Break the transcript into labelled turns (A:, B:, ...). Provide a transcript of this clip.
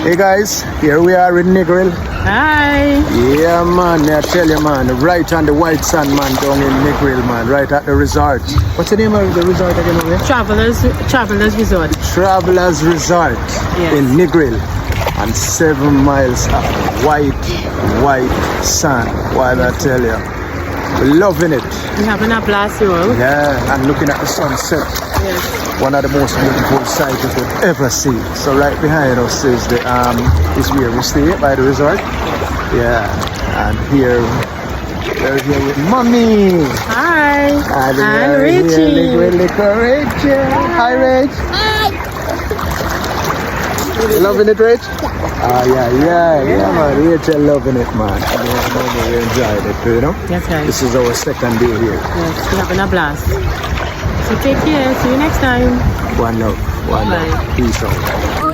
A: Hey guys, here we are in Negril.
B: Hi.
A: Yeah man, I tell you man, right on the white sand man down in Negril man, right at the resort. What's the name of the resort again over there?
B: Travelers Resort.
A: Travelers Resort in Negril. And 7 miles of white sand. Why I tell you, we're loving it.
B: We're having a blast, you know.
A: Yeah, and looking at the sunset.
B: Yes.
A: One of the most beautiful sights you could ever see. So right behind us is the is where we stay by the resort. Yeah, and here we're here with Mommy.
B: Hi.
A: And
B: I'm
A: Richie.
B: Richie.
A: Hi, Rich. You loving it, Rich? Yeah, man. Rachel loving it, man. We enjoyed it, you know?
B: Yes, right.
A: This is our second day here.
B: Yes, we're having a blast. So take care. See you next time.
A: One love.
B: Bye.
A: Peace out.